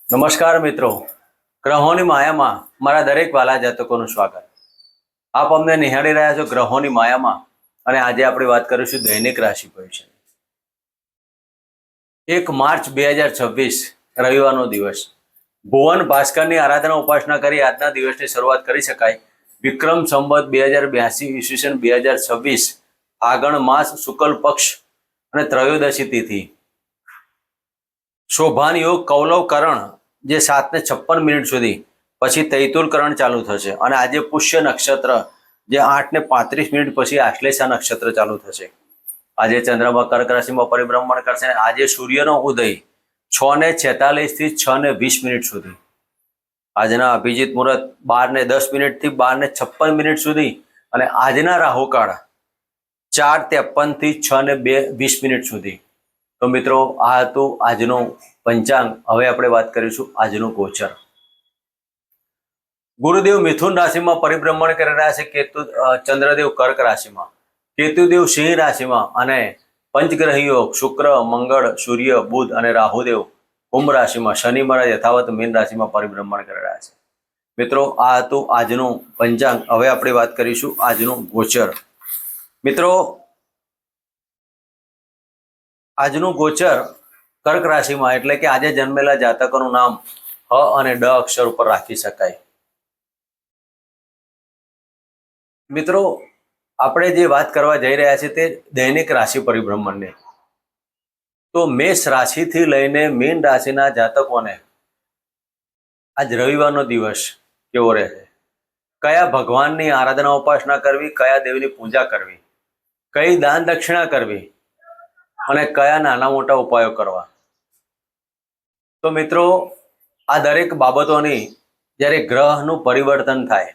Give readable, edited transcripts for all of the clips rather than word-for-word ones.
નમસ્કાર મિત્રો, ગ્રહોની માયામાં મારા દરેક વાલા જાતકોનું સ્વાગત. આપ અમને નિહાળી રહ્યા છો ગ્રહોની માયામાં, અને આજે આપણે વાત કરીશું દૈનિક રાશિ ભવિષ્ય. 1 માર્ચ 2026 રવિવારનો દિવસ. ભુવન ભાસ્કરની આરાધના ઉપાસના કરી આજના દિવસની શરૂઆત કરી શકાય. વિક્રમ સંવત 2082 ઈસવીસન 2026 ફાગણ માસ શુક્લ પક્ષ અને ત્રયોદશી તિથિ. શોભાન યોગ કૌલવ કરણ જે 7:56 સુધી, પછી તૈતુલ કરણ ચાલુ થશે અને આજે પુષ્ય નક્ષત્ર જે 8:35 પછી આશ્લેષા નક્ષત્ર ચાલુ થશે. આજે ચંદ્રમા કર્ક રાશિમાં પરિભ્રમણ કરશે. આજે સૂર્યનો ઉદય 6:46 થી 6:20 સુધી. આજના અભિજીત મુહૂર્ત 12:10 થી 12:56 સુધી અને આજના રાહુકાળ 4:53 થી 6:20 સુધી. તો મિત્રો, આ હતું આજનું પંચાંગ. હવે આપણે વાત કરીશું આજનું ગોચર. ગુરુદેવ મિથુન રાશિમાં પરિભ્રમણ કરી રહ્યા છે. ચંદ્રદેવ કર્ક રાશિમાં, કેતુદેવ સિંહ રાશિમાં અને પંચગ્રહી યોગ શુક્ર, મંગળ, સૂર્ય, બુધ અને રાહુદેવ કુંભ રાશિમાં, શનિ મહારાજ યથાવત મીન રાશિમાં પરિભ્રમણ કરી રહ્યા છે. મિત્રો, આ હતું આજનું પંચાંગ. હવે આપણે વાત કરીશું આજનું ગોચર. મિત્રો, આજનું ગોચર કર્ક રાશિમાં એટલે કે આજે જન્મેલા જાતકોનું નામ હ અને ડ અક્ષર ઉપર રાખી શકાય. મિત્રો, આપણે જે વાત કરવા જઈ રહ્યા છીએ તે દૈનિક રાશિ પરિભ્રમણની. તો મેષ રાશિથી લઈને મીન રાશિના જાતકોને આજ રવિવારનો દિવસ કેવો રહેશે, કયા ભગવાનની આરાધના ઉપાસના કરવી, કયા દેવની પૂજા કરવી, કઈ દાન દક્ષિણા કરવી અને કયા નાના મોટા ઉપાયો કરવા. તો મિત્રો, આ દરેક બાબતોની જ્યારે ગ્રહનું પરિવર્તન થાય,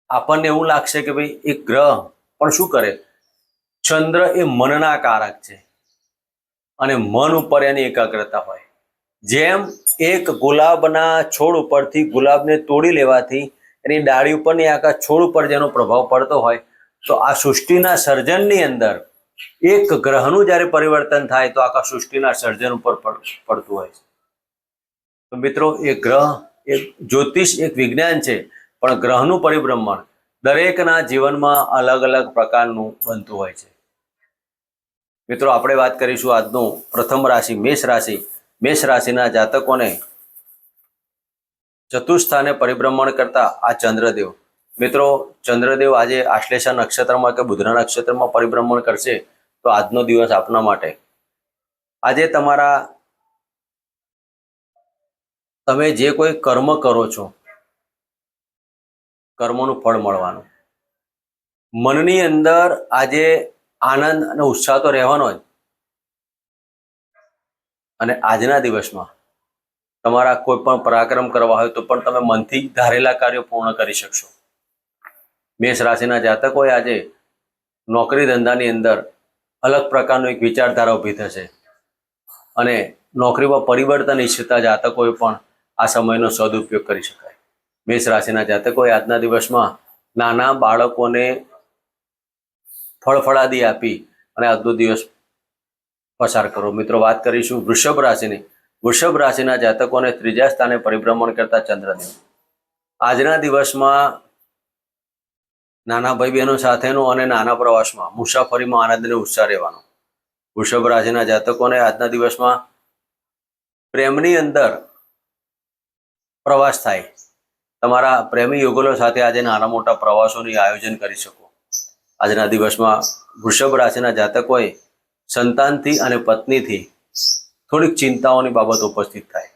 આપણને એવું લાગશે કે ભાઈ એક ગ્રહ પણ શું કરે. ચંદ્ર એ મનના કારક છે અને મન ઉપર એની એકાગ્રતા હોય. જેમ એક ગુલાબના છોડ ઉપરથી ગુલાબને તોડી લેવાથી એની ડાળી ઉપરની આખા છોડ ઉપર જેનો પ્રભાવ પડતો હોય, તો આ સૃષ્ટિના સર્જનની અંદર એક ગ્રહનું જ્યારે પરિવર્તન થાય તો આખા સૃષ્ટિના સર્જન ઉપર પડતું હોય છે. તો મિત્રો, એ ગ્રહ એક જ્યોતિષ એક વિજ્ઞાન છે, પણ ગ્રહનું પરિભ્રમણ દરેકના જીવનમાં અલગ અલગ પ્રકારનું બનતું હોય છે. મિત્રો, આપણે વાત કરીશું આજનું પ્રથમ રાશિ મેષ રાશિ. મેષ રાશિના જાતકોને ચતુર્થ સ્થાને પરિભ્રમણ કરતા આ ચંદ્રદેવ. મિત્રો, ચંદ્રદેવ આજે આશ્લેષા નક્ષત્રમાં કે બુધના નક્ષત્રમાં પરિભ્રમણ કરશે. તો આજનો દિવસ આપના માટે, આજે તમે જે કોઈ કર્મ કરો છો, કર્મોનું ફળ મળવાનું. મનની અંદર આજે આનંદ અને ઉત્સાહ તો રહેવાનો જ. અને આજના દિવસમાં તમારા કોઈ પણ પરાક્રમ કરવા હોય તો પણ તમે મનથી ધારેલા કાર્યો પૂર્ણ કરી શકશો. મેષ રાશિના જાતકોએ આજે નોકરી ધંધાની અંદર અલગ પ્રકારનો એક વિચારધારા ઊભી થશે અને નોકરીમાં પરિવર્તન ઈચ્છતા જાતકોએ પણ આ સમયનો સદુપયોગ કરી શકાય. મેષ રાશિના જાતકોએ આજના દિવસમાં નાના બાળકોને ફળફળાદી આપી અને આજનો દિવસ પસાર કરો. મિત્રો, વાત કરીશું વૃષભ રાશિની. વૃષભ રાશિના જાતકોને ત્રીજા સ્થાને પરિભ્રમણ કરતા ચંદ્રદેવ. આજના દિવસમાં નાના ભાઈ બહેનો સાથેનો અને નાના પ્રવાસમાં મુસાફરીમાં આનંદ અને ઉત્સાહ રહેવાનો. વૃષભ રાશિના જાતકોને આજના દિવસમાં પ્રેમની અંદર પ્રવાસ થાય. તમારા પ્રેમી યુગલો સાથે આજે નાના મોટા પ્રવાસોની આયોજન કરી શકો. આજના દિવસમાં વૃષભ રાશિના જાતકોએ સંતાનથી અને પત્નીથી થોડીક ચિંતાઓની બાબત ઉપસ્થિત થાય.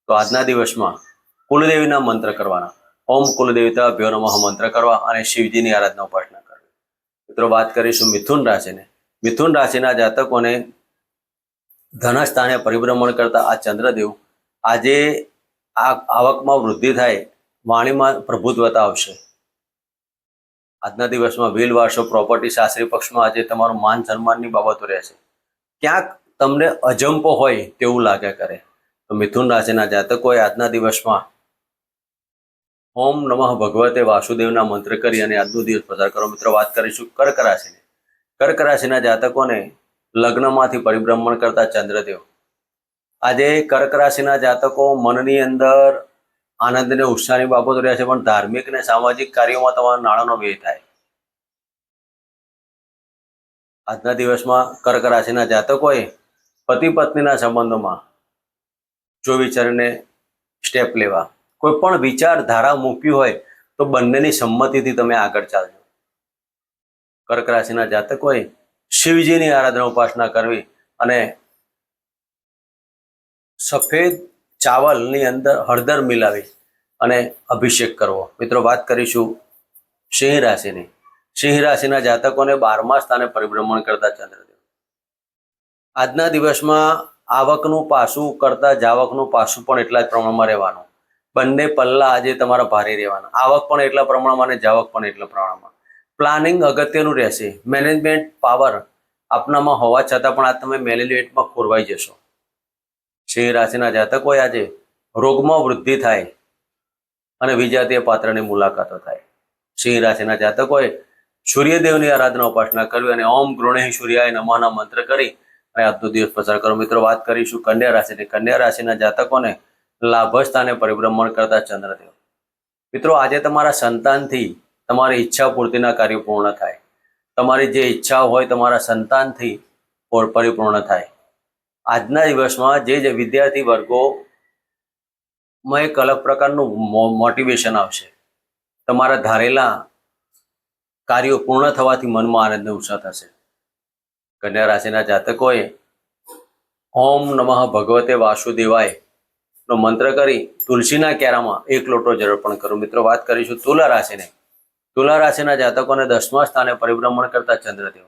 તો આજના દિવસમાં કુલદેવીના મંત્ર કરવાના. ઓમ કુલદેવતા ભ્યો નમઃ મંત્ર કરવા અને શિવજીની આરાધના ઉપાસના કરવી. મિત્રો, વાત કરીશું મિથુન રાશિને. મિથુન રાશિના જાતકોને ધનસ્થાને પરિભ્રમણ કરતા આ ચંદ્રદેવ આજે આવકમાં વૃદ્ધિ થાય, વાણીમાં પ્રભુત્વતા આવશે. આજના દિવસમાં વિલ વારસો, પ્રોપર્ટી, સાસરી પક્ષમાં આજે તમારું માન સન્માનની બાબતો રહેશે. ક્યાંક તમને અજંપો હોય તેવું લાગ્યા કરે. તો મિથુન રાશિના જાતકોએ આજના દિવસમાં ઓમ નમઃ ભગવતે વાસુદેવના મંત્ર કરી અને આજનો દિવસ પસાર કરો. મિત્રો, વાત કરીશું કર્ક રાશિને. કર્ક રાશિના જાતકોને લગ્નમાંથી પરિભ્રમણ કરતા ચંદ્રદેવ આજે કર્ક રાશિના જાતકો મનની અંદર આનંદ અને ઉત્સાહની બાબતો રહે છે, પણ ધાર્મિક અને સામાજિક કાર્યોમાં તમારા નાણાંનો વ્યય થાય. આજના દિવસમાં કર્ક રાશિના જાતકોએ પતિ પત્નીના સંબંધોમાં જો વિચારીને સ્ટેપ લેવા, કોઈ પણ વિચારધારા મૂકવી હોય તો બંનેની સંમતિથી તમે આગળ ચાલજો. કર્ક રાશિના જાતકોએ શિવજીની આરાધના ઉપાસના કરવી અને સફેદ ચાવલની અંદર હળદર મિલાવી અને અભિષેક કરવો. મિત્રો, વાત કરીશું સિંહ રાશિની. સિંહ રાશિના જાતકોને 12મા સ્થાને પરિભ્રમણ કરતા ચંદ્રદેવ. આજના દિવસમાં આવકનું પાસું કરતા જાવકનું પાસું પણ એટલા જ પ્રમાણમાં રહેવાનું. બંને પલ્લા આજે તમારા ભારે રહેવાના. આવક પણ એટલા પ્રમાણમાં અને જાવક પણ એટલા પ્રમાણમાં. પ્લાનિંગ અગત્યનું રહેશે. મેનેજમેન્ટ પાવર આપનામાં હોવા છતાં પણ આ તમે મેનેજમેન્ટમાં ખોરવાઈ જશો. સિંહ રાશિના જાતકોએ આજે રોગમાં વૃદ્ધિ થાય અને વિજાતીય પાત્રની મુલાકાતો થાય. સિંહ રાશિના જાતકોએ સૂર્યદેવની આરાધના ઉપાસના કરવી અને ઓમ ગૃણેહી સૂર્યાય નમઃના મંત્ર કરી અને આજનો દિવસ પસાર કરો. મિત્રો, વાત કરીશું કન્યા રાશિની. કન્યા રાશિના જાતકોને લાભ સ્થાને પરિભ્રમણ કરતા ચંદ્રદેવ. મિત્રો, આજે તમારા સંતાનથી તમારી ઈચ્છા પૂર્તિના કાર્યો પૂર્ણ થાય. તમારી જે ઈચ્છા હોય તમારા સંતાનથી પરિપૂર્ણ થાય. આજના દિવસમાં જે વિદ્યાર્થી વર્ગોમાં એક અલગ પ્રકારનું મોટિવેશન આવશે. તમારા ધારેલા કાર્યો પૂર્ણ થવાથી મનમાં આનંદ અને ઉત્સાહ થશે. કન્યા રાશિના જાતકોએ ઓમ નમઃ ભગવતે વાસુદેવાય નો મંત્ર કરી તુલસીના ક્યારામાં 1 લોટો જળ અર્પણ કરો. મિત્રો, વાત કરીશું તુલા રાશિની. તુલા રાશિના જાતકોને 10મા સ્થાને પરિભ્રમણ કરતા ચંદ્રદેવ.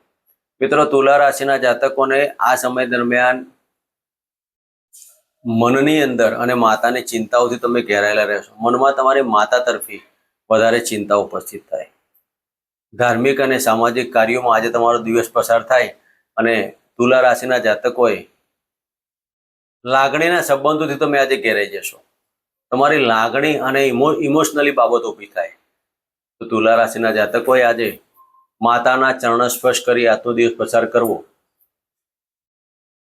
મિત્રો, તુલા રાશિના જાતકોને આ સમય દરમિયાન મનની અંદર અને માતાની ચિંતાઓથી તમે ઘેરાયેલા રહેશો. મનમાં તમારી માતા તરફી વધારે ચિંતા ઉપસ્થિત થાય. ધાર્મિક અને સામાજિક કાર્યોમાં આજે તમારો દિવસ પસાર થાય અને તુલા રાશિના જાતકોએ લાગણીના સંબંધોથી તમે આજે ઘેરાઈ જશો. તમારી લાગણી અને ઇમોશનલી બાબતો ઊભી થાય. તો તુલા રાશિના જાતકોએ આજે માતાના ચરણ સ્પર્શ કરી આજનો દિવસ પસાર કરવો.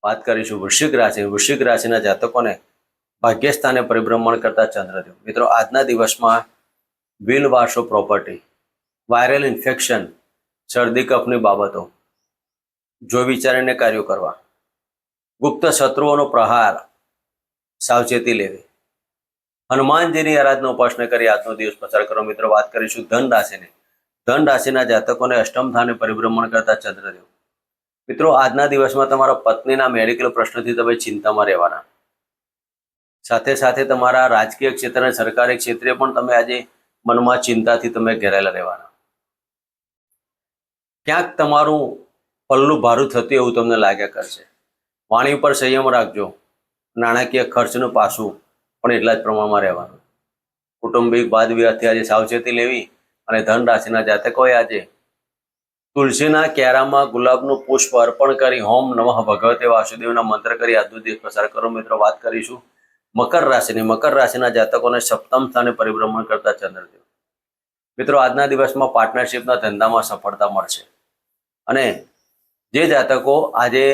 વાત કરીશું વૃશ્ચિક રાશિ. વૃશ્ચિક રાશિના જાતકોને ભાગ્યસ્થાને પરિભ્રમણ કરતા ચંદ્રદેવ. મિત્રો, આજના દિવસમાં વિલ વારસો પ્રોપર્ટી, વાયરલ ઇન્ફેક્શન, શરદી કફની બાબતો જો વિચારીને કાર્યો કરવા. ગુપ્ત શત્રુઓનો પ્રહાર સાવચેતી લેવી. હનુમાનજીની આરાધના ઉપાસના કરી આજનો દિવસ પસાર કરો. મિત્રો, વાત કરીશું ધન રાશિની. ધન રાશિના જાતકોને 8મ સ્થાને પરિભ્રમણ કરતા ચંદ્રદેવ. મિત્રો, આજના દિવસમાં તમારા પત્નીના મેડિકલ પ્રશ્નથી તમે ચિંતામાં રહેવાના. સાથે સાથે તમારા રાજકીય ક્ષેત્ર અને સરકારી ક્ષેત્રે પણ તમે આજે મનમાં ચિંતાથી તમે ઘેરાયેલા રહેવાના. ક્યાંક તમારું પલ્લું ભારું થતું એવું તમને લાગ્યા કરશે. વાણી ઉપર સંયમ રાખજો. નાણાકીય ખર્ચનું પાસું પણ એટલા જ પ્રમાણમાં રહેવાનું. કૌટુંબિક વાદ વિવાદથી આજે સાવચેતી લેવી અને ધન રાશિના જાતકોએ આજે તુલસીના ક્યારામાં ગુલાબનું પુષ્પ અર્પણ કરી ઓમ નમઃ ભગવતે વાસુદેવના મંત્ર કરી આજનો દિવસ પસાર કરો. મિત્રો, વાત કરીશું મકર રાશિની. મકર રાશિના જાતકોને 7મ સ્થાને પરિભ્રમણ કરતા ચંદ્રદેવ. મિત્રો, આજના દિવસમાં પાર્ટનરશિપના ધંધામાં સફળતા મળશે અને જે જાતકો આજે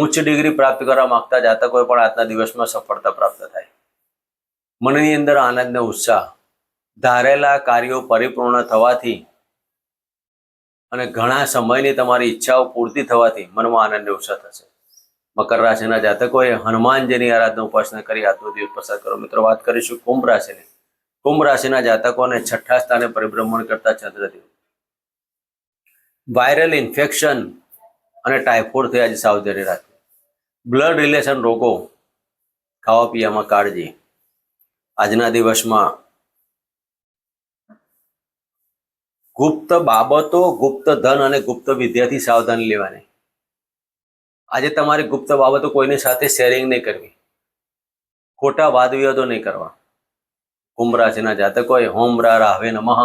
ઉચ્ચ ડિગ્રી પ્રાપ્ત કરવા માંગતા જાતકોએ પણ આજના દિવસમાં સફળતા પ્રાપ્ત થાય. મનની અંદર આનંદ અને ઉત્સાહ, ધારેલા કાર્યો પરિપૂર્ણ થવાથી અને ઘણા સમયની તમારી ઈચ્છાઓ પૂર્તિ થવાથી મનમાં આનંદ અને ઉત્સાહ થશે. મકર રાશિના જાતકોએ હનુમાનજીની આરાધના ઉપાસના કરી આજનો દિવસ પસાર કરો. મિત્રો, વાત કરીશું કુંભ રાશિની. કુંભ રાશિના જાતકોને 6ઠ્ઠા સ્થાને પરિભ્રમણ કરતા ચંદ્રદેવ. વાયરલ ઇન્ફેક્શન અને ટાઇફોઇડથી આજે સાવધાની રાખવી. બ્લડ રિલેશન રોગો, ખાવા પીવામાં કાળજી. આજના દિવસમાં ગુપ્ત બાબતો, ગુપ્ત ધન અને ગુપ્ત વિદ્યાથી સાવધાની લેવાની. આજે તમારી ગુપ્ત બાબતો કોઈની સાથે શેરિંગ નહીં કરવી. ખોટા વાદ વિવાદો નહીં કરવા. કુંભ રાશિના જાતકોએ હોમ રાહવે નમઃ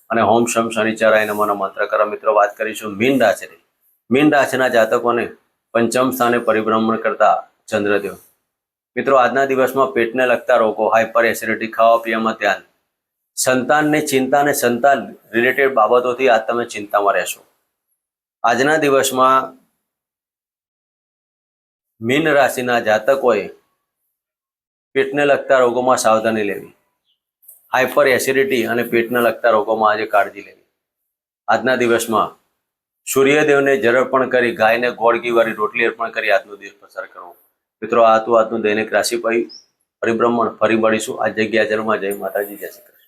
અને હોમ શમ શનિચરાય નમઃનો મંત્ર કરો. મિત્રો, વાત કરીશું મીન રાશિની. મીન રાશિના જાતકોને 5મ સ્થાને પરિભ્રમણ કરતા ચંદ્રદેવ. મિત્રો, આજના દિવસમાં પેટને લગતા રોગો, હાઇપર એસિડિટી, ખાવા પીવામાં ધ્યાન, સંતાનની ચિંતા અને સંતાન રિલેટેડ બાબતોથી આજ તમે ચિંતામાં રહેશો. આજના દિવસમાં મીન રાશિના જાતકોએ પેટને લગતા રોગોમાં સાવધાની લેવી, હાઇપર એસિડિટી અને પેટને લગતા રોગોમાં આજે કાળજી લેવી. આજના દિવસમાં સૂર્યદેવને જળ અર્પણ કરી ગાયને ગોળ ઘી વાળી રોટલી અર્પણ કરી આજનો દિવસ પસાર કરવો. મિત્રો, આ હતું આજનું દૈનિક રાશિ પરિભ્રમણ. ફરી મળીશું આ જગ્યા જરૂરમાં. જય માતાજી, જય શ્રી કૃષ્ણ.